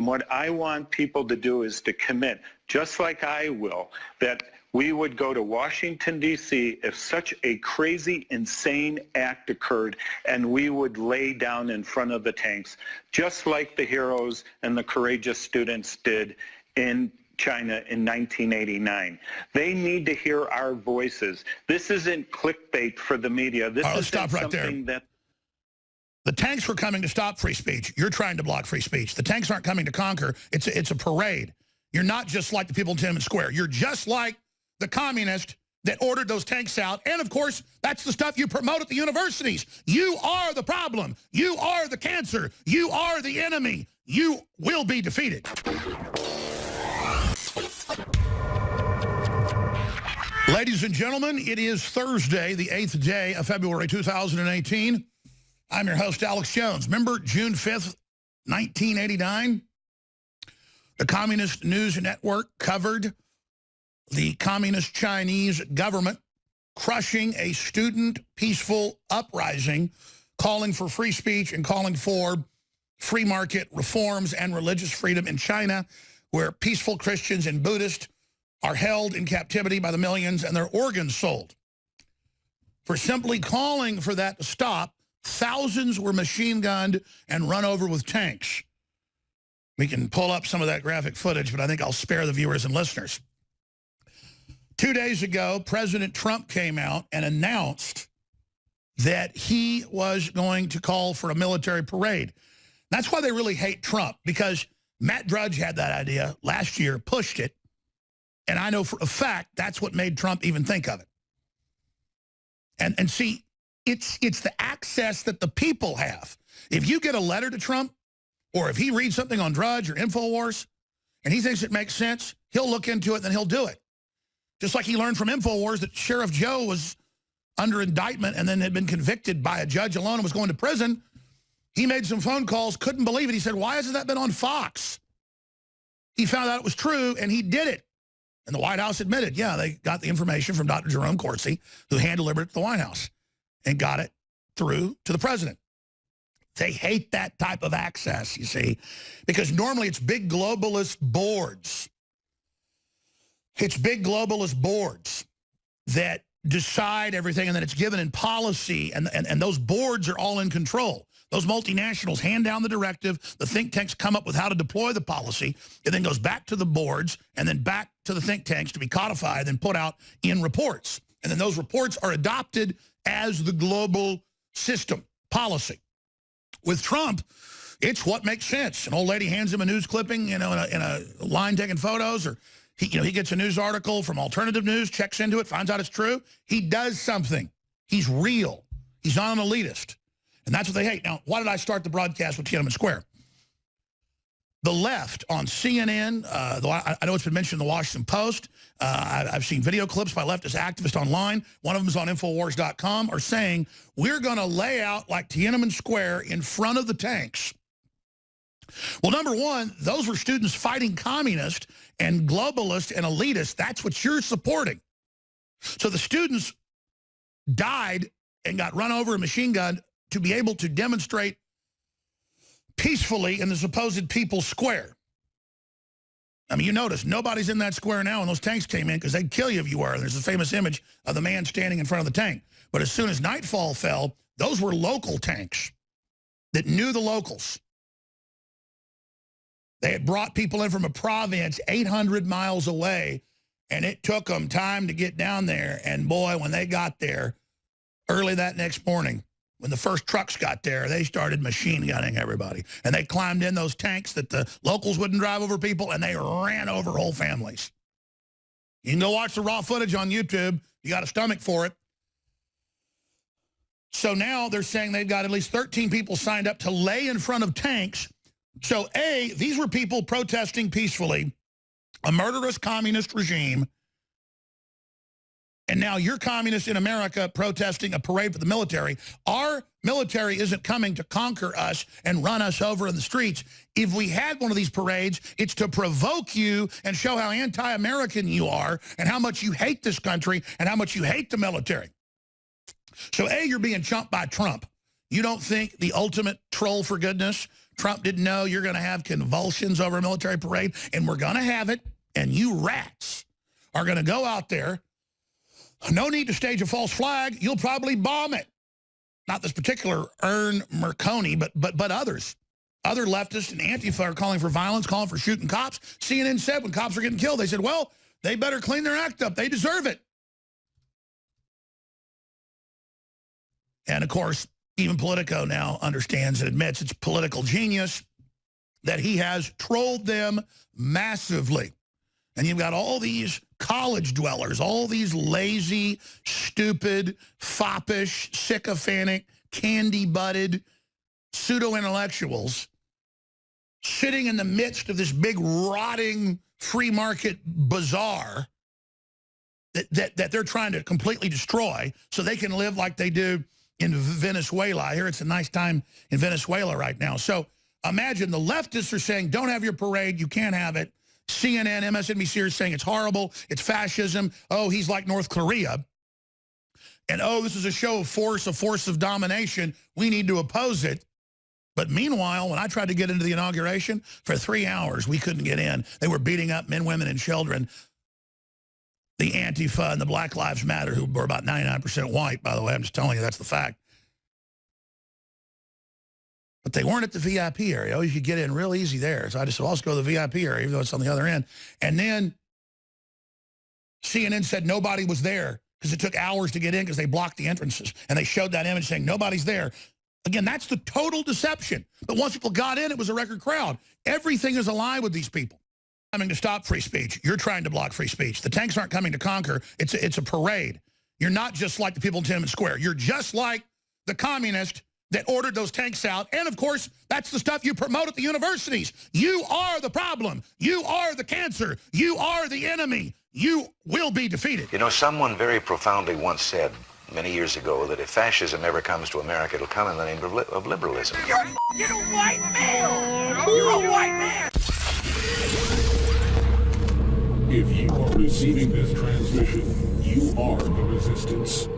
And what I want people to do is to commit, just like I will, that we would go to Washington, D.C. if such a crazy, insane act occurred, and we would lay down in front of the tanks, just like the heroes and the courageous students did in China in 1989. They need to hear our voices. This isn't clickbait for the media. This is something that... The tanks were coming to stop free speech. You're trying to block free speech. The tanks aren't coming to conquer. It's a parade. You're not just like the people in Tiananmen Square. You're just like the communist that ordered those tanks out. And, of course, that's the stuff you promote at the universities. You are the problem. You are the cancer. You are the enemy. You will be defeated. Ladies and gentlemen, it is Thursday, the 8th day of February 2018. I'm your host, Alex Jones. Remember June 5th, 1989? The Communist News Network covered the Communist Chinese government crushing a student peaceful uprising, calling for free speech and calling for free market reforms and religious freedom in China, where peaceful Christians and Buddhists are held in captivity by the millions and their organs sold. For simply calling for that to stop, thousands were machine gunned and run over with tanks. We can pull up some of that graphic footage, but I think I'll spare the viewers and listeners. 2 days ago, President Trump came out and announced that he was going to call for a military parade. That's why they really hate Trump, because Matt Drudge had that idea last year, pushed it, and I know for a fact that's what made Trump even think of it. And see, it's the access that the people have. If you get a letter to Trump, or if he reads something on Drudge or InfoWars, and he thinks it makes sense, he'll look into it and then he'll do it. Just like he learned from InfoWars that Sheriff Joe was under indictment and then had been convicted by a judge alone and was going to prison. He made some phone calls, couldn't believe it. He said, why hasn't that been on Fox? He found out it was true, and he did it. And the White House admitted, yeah, they got the information from Dr. Jerome Corsi, who hand-delivered it to the White House, and got it through to the president. They hate that type of access, you see, because normally it's big globalist boards. It's big globalist boards that decide everything, and then it's given in policy, and those boards are all in control. Those multinationals hand down the directive, the think tanks come up with how to deploy the policy, it then goes back to the boards, and then back to the think tanks to be codified and put out in reports. And then those reports are adopted as the global system policy. With Trump, it's what makes sense. An old lady hands him a news clipping, in a line taking photos, or he gets a news article from alternative news, checks into it, finds out it's true. He does something. He's real. He's not an elitist. And that's what they hate. Now, why did I start the broadcast with Tiananmen Square? The left on CNN, I know it's been mentioned in the Washington Post. I've seen video clips by leftist activists online. One of them is on Infowars.com, are saying, we're going to lay out like Tiananmen Square in front of the tanks. Well, number one, those were students fighting communists and globalists and elitists. That's what you're supporting. So the students died and got run over and machine gunned to be able to demonstrate peacefully in the supposed People's Square. I mean, you notice nobody's in that square now when those tanks came in, because they'd kill you if you were. There's a famous image of the man standing in front of the tank. But as soon as nightfall fell, those were local tanks that knew the locals. They had brought people in from a province 800 miles away, and it took them time to get down there. And boy, when they got there early that next morning, when the first trucks got there, they started machine gunning everybody. And they climbed in those tanks that the locals wouldn't drive over people, and they ran over whole families. You can go watch the raw footage on YouTube. You got a stomach for it. So now they're saying they've got at least 13 people signed up to lay in front of tanks. So, A, these were people protesting peacefully a murderous communist regime. And now you're communists in America protesting a parade for the military. Our military isn't coming to conquer us and run us over in the streets. If we had one of these parades, it's to provoke you and show how anti-American you are and how much you hate this country and how much you hate the military. So, A, you're being chumped by Trump. You don't think the ultimate troll for goodness, Trump didn't know you're going to have convulsions over a military parade, and we're going to have it, and you rats are going to go out there. No need to stage a false flag. You'll probably bomb it. Not this particular Ern Merconi, but others. Other leftists and Antifa are calling for violence, calling for shooting cops. CNN said when cops are getting killed, they said, well, they better clean their act up. They deserve it. And, of course, even Politico now understands and admits it's political genius that he has trolled them massively. And you've got all these college dwellers, all these lazy, stupid, foppish, sycophantic, candy-butted pseudo-intellectuals sitting in the midst of this big, rotting free market bazaar that they're trying to completely destroy so they can live like they do in Venezuela. I hear it's a nice time in Venezuela right now. So imagine the leftists are saying, don't have your parade, you can't have it. CNN, MSNBC are saying it's horrible, it's fascism, oh, he's like North Korea. And, oh, this is a show of force, a force of domination, we need to oppose it. But meanwhile, when I tried to get into the inauguration, for 3 hours, we couldn't get in. They were beating up men, women, and children. The Antifa and the Black Lives Matter, who were about 99% white, by the way, I'm just telling you, that's the fact. But they weren't at the VIP area. Oh, you could get in real easy there. So I just said, well, let's go to the VIP area, even though it's on the other end. And then CNN said nobody was there because it took hours to get in because they blocked the entrances. And they showed that image saying nobody's there. Again, that's the total deception. But once people got in, it was a record crowd. Everything is a lie with these people. Coming to stop free speech. You're trying to block free speech. The tanks aren't coming to conquer. It's a parade. You're not just like the people in Tiananmen Square. You're just like the communist that ordered those tanks out. And, of course, that's the stuff you promote at the universities. You are the problem. You are the cancer. You are the enemy. You will be defeated. You know, someone very profoundly once said many years ago that if fascism ever comes to America, it'll come in the name of liberalism. You're a white male! You're a white man! If you are receiving this transmission, you are the resistance.